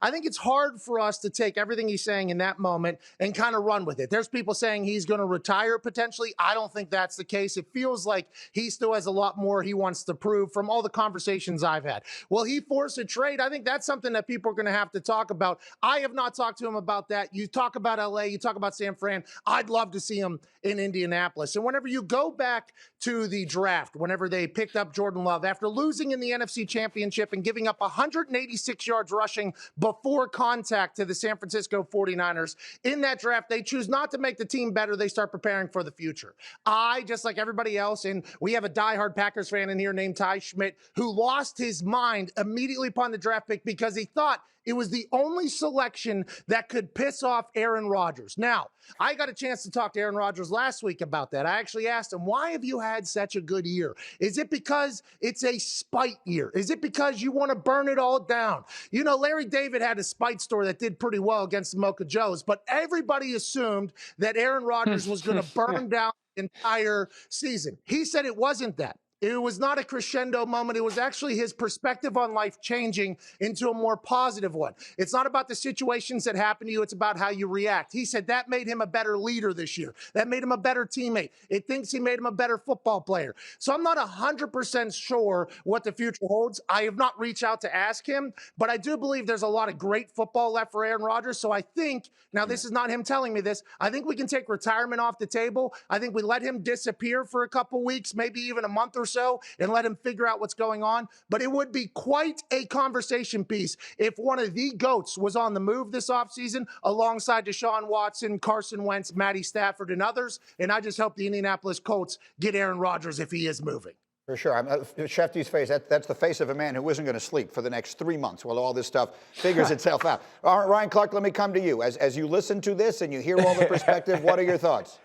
I think it's hard for us to take everything he's saying in that moment and kind of run with it. There's people saying he's going to retire potentially. I don't think that's the case. It feels like he still has a lot more he wants to prove from all the conversations I've had. Will he force a trade? I think that's something that people are going to have to talk about. I have not talked to him about that. You talk about LA, you talk about San Fran. I'd love to see him in Indianapolis. And whenever you go back to the draft, whenever they picked up Jordan Love, after losing in the NFC Championship and giving up 186 yards rushing before contact to the San Francisco 49ers, in that draft, they choose not to make the team better. They start preparing for the future. I, just like everybody else, and we have a diehard Packers fan in here named Ty Schmidt, who lost his mind immediately upon the draft pick because he thought it was the only selection that could piss off Aaron Rodgers. Now, I got a chance to talk to Aaron Rodgers last week about that. I actually asked him, why have you had such a good year? Is it because it's a spite year? Is it because you want to burn it all down? You know, Larry David had a spite store that did pretty well against the Mocha Joes, but everybody assumed that Aaron Rodgers was going to burn down the entire season. He said it wasn't that. It was not a crescendo moment. It was actually his perspective on life changing into a more positive one. It's not about the situations that happen to you. It's about how you react. He said that made him a better leader this year. That made him a better teammate. It thinks he made him a better football player. So I'm not 100% sure what the future holds. I have not reached out to ask him, but I do believe there's a lot of great football left for Aaron Rodgers. So I think, now this is not him telling me this, I think we can take retirement off the table. I think we let him disappear for a couple weeks, maybe even a month or so, and let him figure out what's going on. But it would be quite a conversation piece if one of the GOATs was on the move this offseason alongside Deshaun Watson, Carson Wentz, Matty Stafford, and others. And I just hope the Indianapolis Colts get Aaron Rodgers if he is moving. For sure. Shefty's face, that's the face of a man who isn't going to sleep for the next 3 months while all this stuff figures itself out. All right, Ryan Clark, let me come to you. As you listen to this and you hear all the perspective, what are your thoughts?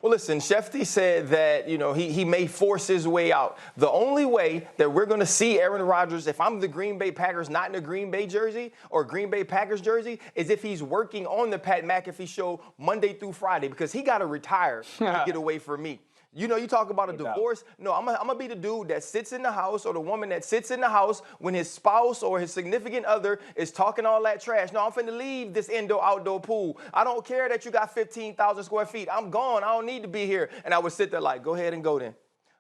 Well, listen, Shefty said that, you know, he may force his way out. The only way that we're going to see Aaron Rodgers, if I'm the Green Bay Packers, not in a Green Bay jersey or Green Bay Packers jersey, is if he's working on the Pat McAfee show Monday through Friday, because he got to retire to get away from me. You know, you talk about a divorce. No, I'm going to be the dude that sits in the house or the woman that sits in the house when his spouse or his significant other is talking all that trash. No, I'm finna leave this indoor-outdoor pool. I don't care that you got 15,000 square feet. I'm gone. I don't need to be here. And I would sit there like, go ahead and go then.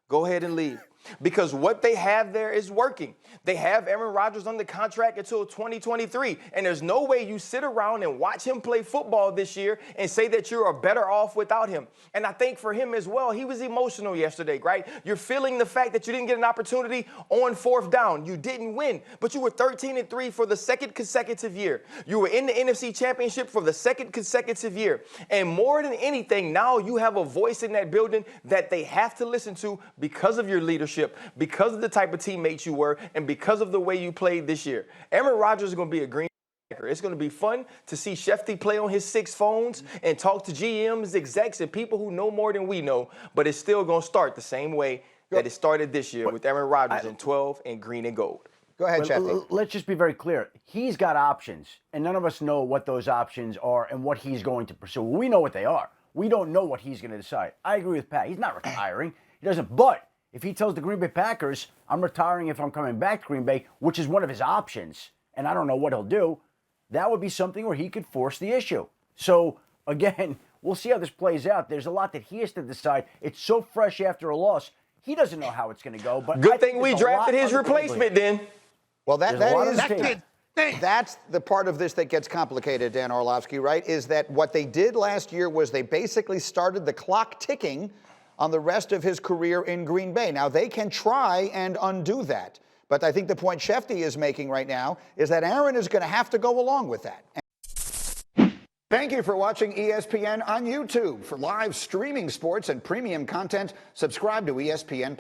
Go ahead and leave. Because what they have there is working. They have Aaron Rodgers under contract until 2023. And there's no way you sit around and watch him play football this year and say that you are better off without him. And I think for him as well, he was emotional yesterday, right? You're feeling the fact that you didn't get an opportunity on fourth down. You didn't win, but you were 13-3 for the second consecutive year. You were in the NFC Championship for the second consecutive year. And more than anything, now you have a voice in that building that they have to listen to because of your leadership, because of the type of teammates you were, and because of the way you played this year. Aaron Rodgers is going to be a Green Packer. It's going to be fun to see Shefty play on his 6 phones and talk to GMs, execs, and people who know more than we know, but it's still going to start the same way that it started this year with Aaron Rodgers in 12 and green and gold. Go ahead, Shefty. Let's just be very clear. He's got options, and none of us know what those options are and what he's going to pursue. We know what they are. We don't know what he's going to decide. I agree with Pat. He's not retiring. He doesn't, but if he tells the Green Bay Packers, I'm retiring if I'm coming back to Green Bay, which is one of his options, and I don't know what he'll do, that would be something where he could force the issue. So, again, we'll see how this plays out. There's a lot that he has to decide. It's so fresh after a loss. He doesn't know how it's going to go. But good thing we drafted his replacement then. Well, that's the part of this that gets complicated, Dan Orlovsky, right, is that what they did last year was they basically started the clock ticking on the rest of his career in Green Bay. Now, they can try and undo that. But I think the point Shefty is making right now is that Aaron is going to have to go along with that. Thank you for watching ESPN on YouTube. For live streaming sports and premium content, subscribe to ESPN+.